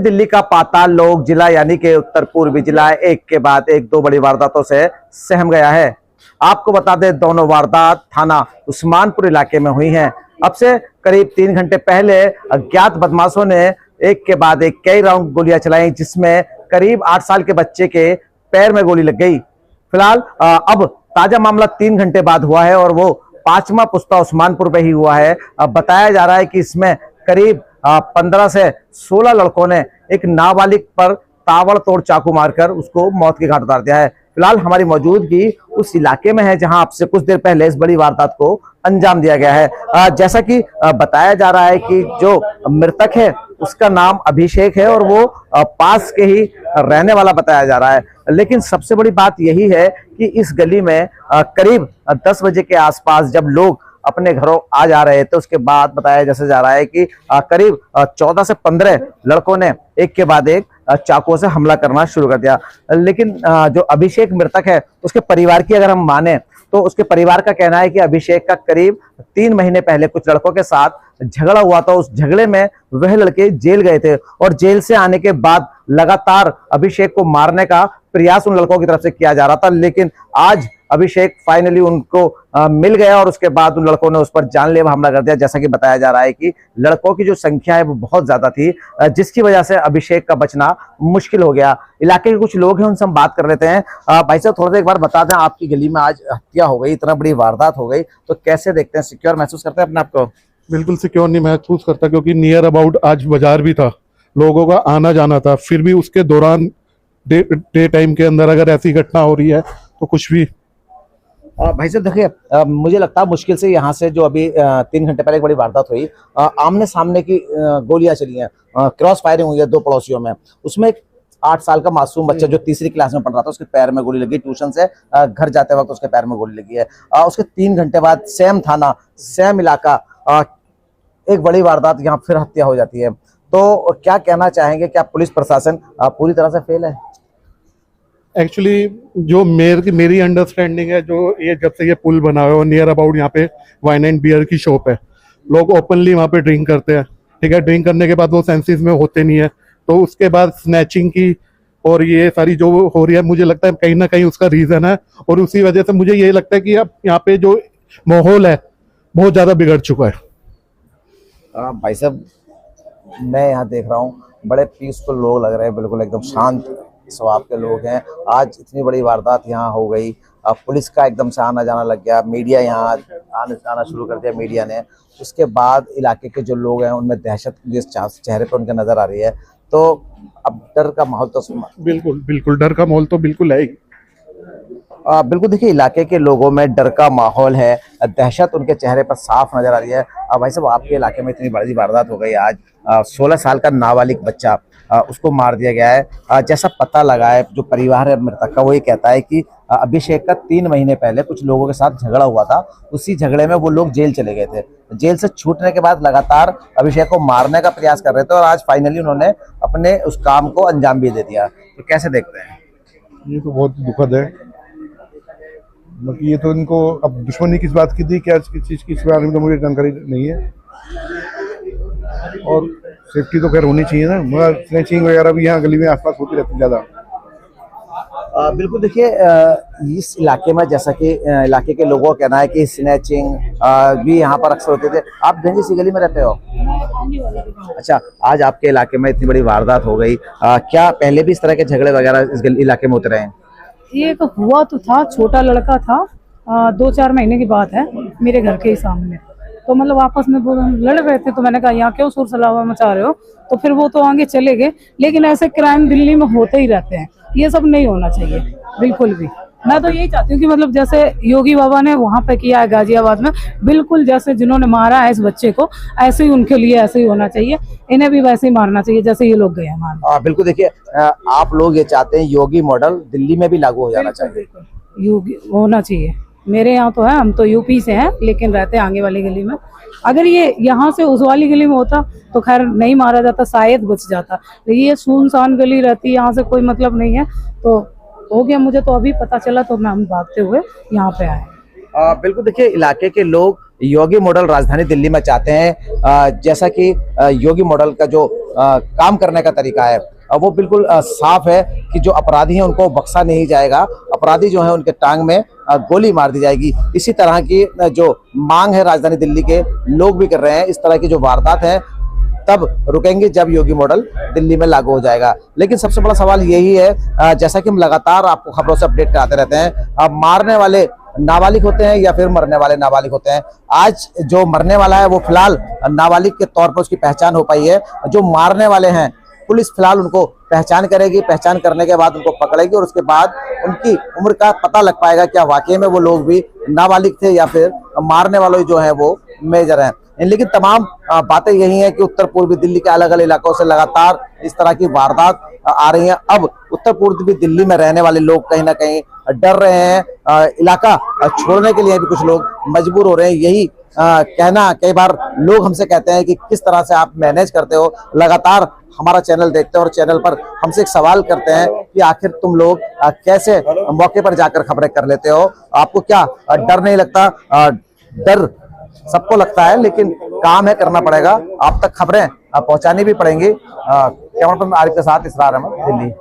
दिल्ली का पाताल लोक जिला यानी कि उत्तर पूर्वी जिला एक के बाद एक दो बड़ी वारदातों से सहम गया है। आपको बता दें, दोनों वारदात थाना उस्मानपुर इलाके में हुई हैं। अब से करीब 3 घंटे पहले अज्ञात बदमाशों ने एक के बाद एक कई राउंड गोलियां चलाई, जिसमें करीब 8 साल के बच्चे के पैर में गोली लग गई। फिलहाल अब ताजा मामला 3 घंटे बाद हुआ है और वो 5वां पुस्ता उस्मानपुर में ही हुआ है। अब बताया जा रहा है कि इसमें करीब 15 से 16 लड़कों ने एक नाबालिग पर ताबड़तोड़ चाकू मारकर उसको मौत के घाट उतार दिया है। फिलहाल हमारी मौजूदगी उस इलाके में है जहां आपसे कुछ देर पहले इस बड़ी वारदात को अंजाम दिया गया है। जैसा कि बताया जा रहा है कि जो मृतक है उसका नाम अभिषेक है और वो पास के ही रहने वाला बताया जा रहा है। लेकिन सबसे बड़ी बात यही है कि इस गली में करीब 10 बजे के आसपास जब लोग अपने घरों आ जा रहे थे, उसके बाद बताया जैसे जा रहा है कि करीब 14 से 15 लड़कों ने एक के बाद एक चाकुओं से हमला करना शुरू कर दिया। लेकिन जो अभिषेक मृतक है उसके परिवार की अगर हम माने तो उसके परिवार का कहना है कि अभिषेक का करीब 3 महीने पहले कुछ लड़कों के साथ झगड़ा हुआ था। उस झगड़े में वह लड़के जेल गए थे और जेल से आने के बाद लगातार अभिषेक को मारने का प्रयास उन लड़कों की तरफ से किया जा रहा था। लेकिन आज अभिषेक फाइनली उनको मिल गया और उसके बाद उन लड़कों ने उस पर जानलेवा हमला कर दिया। जैसा कि बताया जा रहा है कि लड़कों की जो संख्या है वो बहुत ज्यादा थी, जिसकी वजह से अभिषेक का बचना मुश्किल हो गया। इलाके के कुछ लोग हैं, उनसे हम बात कर लेते हैं। भाई साहब, थोड़ा सा एक बार बता दें, आपकी गली में आज हत्या हो गई, इतना बड़ी वारदात हो गई, तो कैसे देखते हैं? सिक्योर महसूस करते हैं अपने आप को? बिल्कुल सिक्योर नहीं महसूस करता, क्योंकि नियर अबाउट आज बाजार भी था, लोगों का आना जाना था। फिर भी उसके दौरान डे टाइम के अंदर अगर ऐसी घटना हो रही है तो कुछ भी। भाई साहब देखिए, मुझे लगता है मुश्किल से यहाँ से जो अभी 3 घंटे पहले एक बड़ी वारदात हुई, आमने सामने की गोलियां चली हैं, क्रॉस फायरिंग हुई है 2 पड़ोसियों में। उसमें एक 8 साल का मासूम बच्चा जो तीसरी क्लास में पढ़ रहा था, उसके पैर में गोली लगी। ट्यूशन से घर जाते वक्त उसके पैर में गोली लगी है। उसके 3 घंटे बाद सेम थाना, सेम इलाका, एक बड़ी वारदात, यहाँ फिर हत्या हो जाती है। तो क्या कहना चाहेंगे, क्या पुलिस प्रशासन पूरी तरह से फेल है? एक्चुअली जो मेरी अंडरस्टैंडिंग है, जो ये जब से ये पुल बना हुआ है, नियर अबाउट यहाँ पे वाइन एंड बियर की शॉप है, लोग ओपनली वहाँ पे ड्रिंक करते हैं। ठीक है, ड्रिंक करने के बाद वो सेंसेस में होते नहीं है, तो उसके बाद स्नैचिंग की और ये सारी जो हो रही है, मुझे लगता है कहीं ना कहीं उसका रीजन है। और उसी वजह से मुझे ये लगता है कि अब यहाँ पे जो माहौल है बहुत ज्यादा बिगड़ चुका है। भाई साहब, मैं यहाँ देख रहा हूँ बड़े पीसफुल लोग लग रहे हैं, बिल्कुल एकदम शांत स्वभाव के लोग हैं। आज इतनी बड़ी वारदात यहाँ हो गई, पुलिस का एकदम से आना जाना लग गया, मीडिया यहाँ आना शुरू कर दिया मीडिया ने। उसके बाद इलाके के जो लोग हैं उनमें दहशत जिस चेहरे पर उनके नजर आ रही है, तो अब डर का माहौल तो बिल्कुल डर का माहौल तो बिल्कुल है ही। बिल्कुल देखिए, इलाके के लोगों में डर का माहौल है, दहशत उनके चेहरे पर साफ नजर आ रही है। भाई साहब, आपके इलाके में इतनी बड़ी वारदात हो गई आज, 16 साल का नाबालिग बच्चा उसको मार दिया गया है। जैसा पता लगा है, जो परिवार है मृतक का, वो ये कहता है कि अभिषेक का 3 महीने पहले कुछ लोगों के साथ झगड़ा हुआ था। उसी झगड़े में वो लोग जेल चले गए थे। जेल से छूटने के बाद लगातार अभिषेक को मारने का प्रयास कर रहे थे और आज फाइनली उन्होंने अपने उस काम को अंजाम भी दे दिया। तो कैसे देखते हैं? ये तो बहुत दुखद है। ये तो इनको अब दुश्मनी किस बात की थी, क्या किस चीज की, इस बारे में तो मुझे जानकारी नहीं है। और सेफ्टी तो खैर होनी चाहिए ना, मगर स्नैचिंग वगैरह भी यहाँ गली में आसपास होती रहती ज्यादा। बिल्कुल देखिए, इस इलाके में जैसा कि इलाके के लोगों का कहना है कि स्नैचिंग भी यहाँ पर अक्सर होते थे। आप गंजी सी गली में रहते हो? अच्छा, आज आपके इलाके में इतनी बड़ी वारदात हो गई, क्या पहले भी इस तरह के झगड़े वगैरह इस इलाके में होते रहे हैं? ये एक हुआ तो था, छोटा लड़का था, 2-4 महीने की बात है, मेरे घर के ही सामने। तो मतलब आपस में वो लड़ रहे थे, तो मैंने कहा यहाँ क्यों शोर शराबा मचा रहे हो, तो फिर वो तो आगे चले गए। लेकिन ऐसे क्राइम दिल्ली में होते ही रहते हैं, ये सब नहीं होना चाहिए बिल्कुल भी। मैं तो यही चाहती हूँ कि मतलब जैसे योगी बाबा ने वहाँ पे किया है गाजियाबाद में, बिल्कुल जैसे जिन्होंने मारा है इस बच्चे को, ऐसे ही उनके लिए ऐसे ही होना चाहिए, इन्हें भी वैसे ही मारना चाहिए जैसे ये लोग गए हैं मारना। बिल्कुल देखिए, आप लोग ये चाहते हैं योगी मॉडल दिल्ली में भी लागू हो जाना चाहिए? योगी होना चाहिए। मेरे यहाँ तो है, हम तो यूपी से हैं, लेकिन रहते हैं आगे वाली गली में। अगर ये यहाँ से उस वाली गली में होता तो खैर नहीं मारा जाता, शायद बच जाता। लेकिन ये सुनसान गली रहती है, यहाँ से कोई मतलब नहीं है, तो हो गया। मुझे तो अभी पता चला तो मैं हम भागते हुए यहाँ पे आए। बिल्कुल देखिए, इलाके के लोग योगी मॉडल राजधानी दिल्ली में चाहते हैं। जैसा कि योगी मॉडल का जो काम करने का तरीका है वो बिल्कुल साफ है कि जो अपराधी हैं उनको बख्शा नहीं जाएगा, अपराधी जो है उनके टांग में गोली मार दी जाएगी। इसी तरह की जो मांग है राजधानी दिल्ली के लोग भी कर रहे हैं। इस तरह की जो वारदात है तब रुकेंगे जब योगी मॉडल दिल्ली में लागू हो जाएगा। लेकिन सबसे बड़ा सवाल यही है, जैसा कि हम लगातार आपको खबरों से अपडेट कराते रहते हैं, अब मारने वाले नाबालिग होते हैं या फिर मरने वाले नाबालिग होते हैं। आज जो मरने वाला है वो फिलहाल नाबालिग के तौर पर उसकी पहचान हो पाई है। जो मारने वाले हैं पुलिस फिलहाल उनको पहचान करेगी, पहचान करने के बाद उनको पकड़ेगी और उसके बाद उनकी उम्र का पता लग पाएगा क्या वाकई में वो लोग भी नाबालिग थे या फिर मारने वाले जो हैं वो मेजर हैं। लेकिन तमाम बातें यही हैं कि उत्तर पूर्वी दिल्ली के अलग अलग इलाकों से लगातार इस तरह की वारदात आ रही हैं। अब उत्तर पूर्वी दिल्ली में रहने वाले लोग कहीं ना कहीं डर रहे हैं, इलाका छोड़ने के लिए भी कुछ लोग मजबूर हो रहे हैं। यही कहना कई बार लोग हमसे कहते हैं कि किस तरह से आप मैनेज करते हो, लगातार हमारा चैनल देखते हो और चैनल पर हमसे एक सवाल करते हैं कि आखिर तुम लोग कैसे मौके पर जाकर खबरें कर लेते हो, आपको क्या डर नहीं लगता? डर सबको लगता है लेकिन काम है, करना पड़ेगा, आप तक खबरें पहुंचानी भी पड़ेंगी। कैमरा पर्सन आरिफ के साथ इसरार अहमद, दिल्ली।